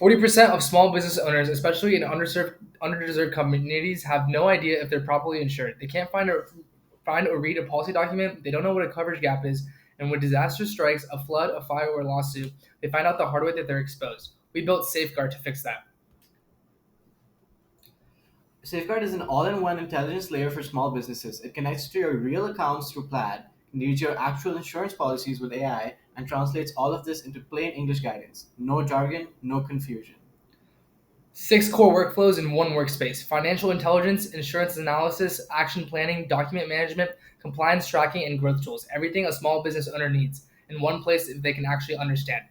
40% of small business owners, especially in underdeserved communities, have no idea if they're properly insured. They can't find or read a policy document. They don't know what a coverage gap is. And when disaster strikes, a flood, a fire, or a lawsuit, they find out the hard way that they're exposed. We built SafeGuard to fix that. Safeguard is an all-in-one intelligence layer for small businesses. It connects to your real accounts through Plaid, reads your actual insurance policies with AI, and translates all of this into plain English guidance. No jargon, no confusion. 6 core workflows in one workspace: financial intelligence, insurance analysis, action planning, document management, compliance tracking, and growth tools. Everything a small business owner needs in one place if they can actually understand.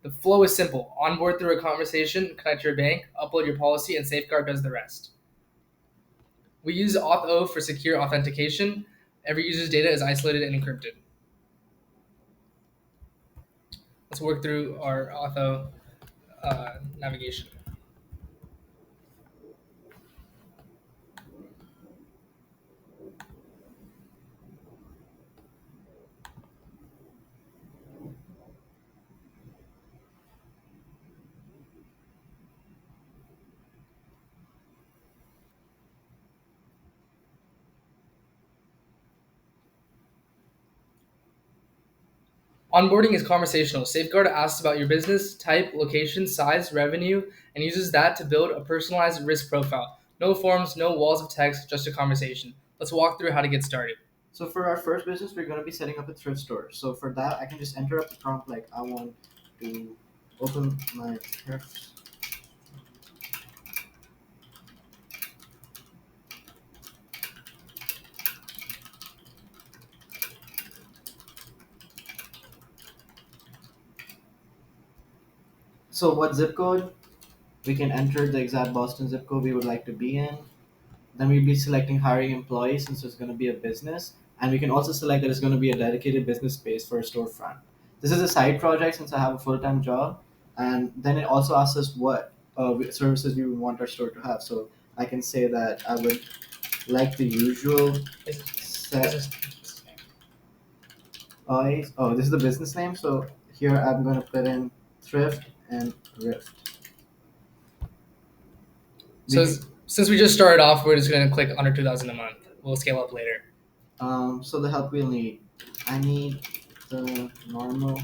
The flow is simple: onboard through a conversation, connect to your bank, upload your policy, and Safeguard does the rest. We use Auth0 for secure authentication. Every user's data is isolated and encrypted. Let's work through our Auth0 navigation. Onboarding is conversational. Safeguard asks about your business, type, location, size, revenue, and uses that to build a personalized risk profile. No forms, no walls of text, just a conversation. Let's walk through how to get started. So for our first business, we're going to be setting up a thrift store. So for that, I can just enter up the prompt like I want to open my thrift. So what zip code? We can enter the exact Boston zip code we would like to be in. Then we'll be selecting hiring employees since it's going to be a business. And we can also select that it's going to be a dedicated business space for a storefront. This is a side project since I have a full-time job. And then it also asks us what services we would want our store to have. So I can say that I would like the usual set. Oh, this is the business name. So here I'm going to put in thrift and rift. So since we just started off, we're just going to click under 2,000 a month. We'll scale up later. So the help we'll need. I need the normal.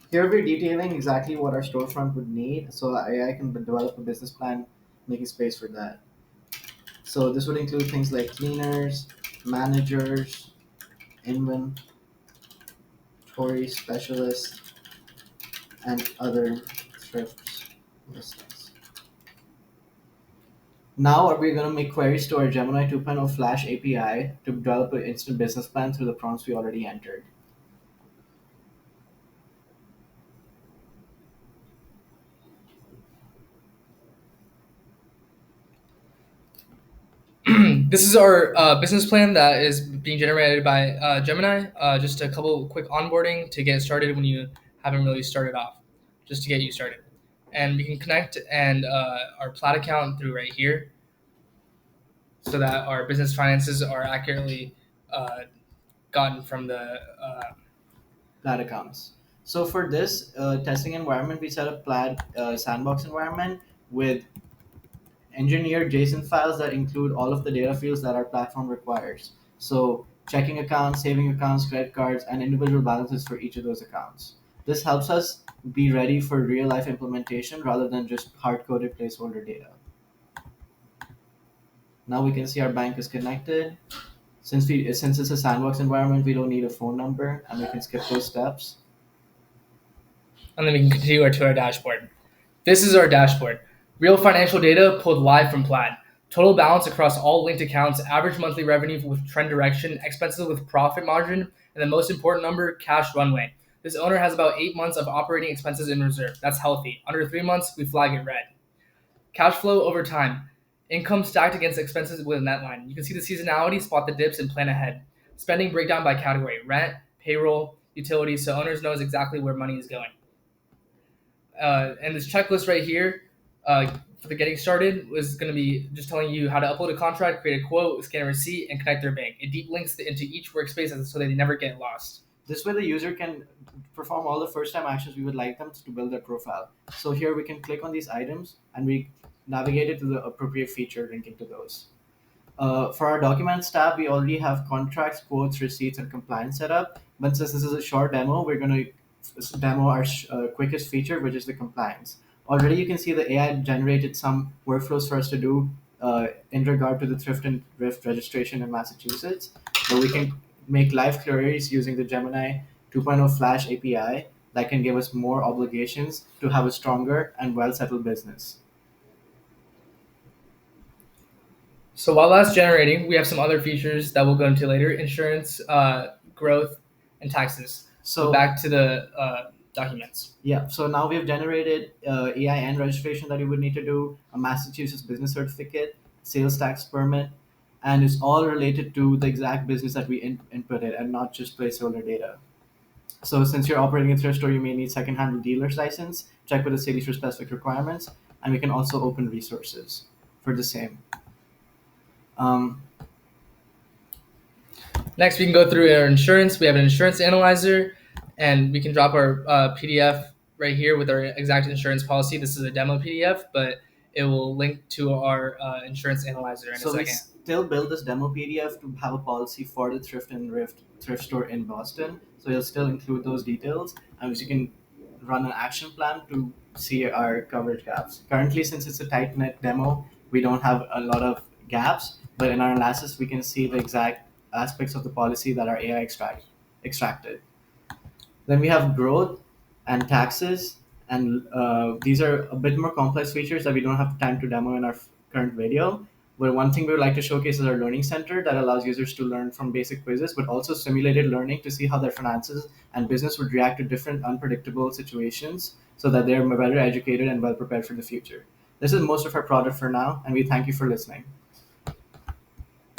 Here we're detailing exactly what our storefront would need, so I can develop a business plan, making space for that. So this would include things like cleaners, managers, inventory specialists, and other thrift listings. Now we're going to make queries to our Gemini 2.0 Flash API to develop an instant business plan through the prompts we already entered. This is our business plan that is being generated by Gemini. Just a couple quick onboarding to get started when you haven't really started off, just to get you started. And we can connect and our Plaid account through right here so that our business finances are accurately gotten from the Plaid accounts. So for this testing environment, we set up Plaid sandbox environment with engineered JSON files that include all of the data fields that our platform requires. So checking accounts, saving accounts, credit cards, and individual balances for each of those accounts. This helps us be ready for real life implementation rather than just hard coded placeholder data. Now we can see our bank is connected. Since it's a sandbox environment, we don't need a phone number and we can skip those steps. and then we can continue to our dashboard. This is our dashboard. Real financial data pulled live from Plaid. Total balance across all linked accounts, average monthly revenue with trend direction, expenses with profit margin, and the most important number, cash runway. This owner has about 8 months of operating expenses in reserve. That's healthy. Under 3 months, we flag it red. Cash flow over time. Income stacked against expenses with a net line. You can see the seasonality, spot the dips, and plan ahead. Spending breakdown by category: rent, payroll, utilities, so owners knows exactly where money is going. And this checklist right here for the getting started was going to be just telling you how to upload a contract, create a quote, scan a receipt, and connect their bank. It deep links into each workspace so they never get lost. This way, the user can perform all the first time actions we would like them to build their profile. So here we can click on these items and we navigate it to the appropriate feature linking to those. For our documents tab, we already have contracts, quotes, receipts, and compliance set up. But since this is a short demo, we're going to demo our quickest feature, which is the compliance. Already, you can see the AI generated some workflows for us to do in regard to the thrift and rift registration in Massachusetts. But we can make live queries using the Gemini 2.0 Flash API that can give us more obligations to have a stronger and well settled business. So while that's generating, we have some other features that we'll go into later: insurance, growth, and taxes. So back to the documents. Yeah, so now we have generated EIN registration that you would need to do, a Massachusetts business certificate, sales tax permit, and it's all related to the exact business that we inputted and not just placeholder data. So since you're operating a thrift store, you may need second-hand dealer's license, check with the city for specific requirements, and we can also open resources for the same. Um, Next, we can go through our insurance. We have an insurance analyzer, and we can drop our PDF right here with our exact insurance policy. This is a demo PDF, but it will link to our insurance analyzer in a So we second. still build this demo PDF to have a policy for the thrift and rift thrift store in Boston. So you'll still include those details, and you can run an action plan to see our coverage gaps. Currently, since it's a tight knit demo, we don't have a lot of gaps, but in our analysis, we can see the exact aspects of the policy that our AI extracted. Then we have growth and taxes, and these are a bit more complex features that we don't have time to demo in our current video. But one thing we would like to showcase is our learning center that allows users to learn from basic quizzes, but also simulated learning to see how their finances and business would react to different unpredictable situations so that they're better educated and well prepared for the future. This is most of our product for now, and we thank you for listening.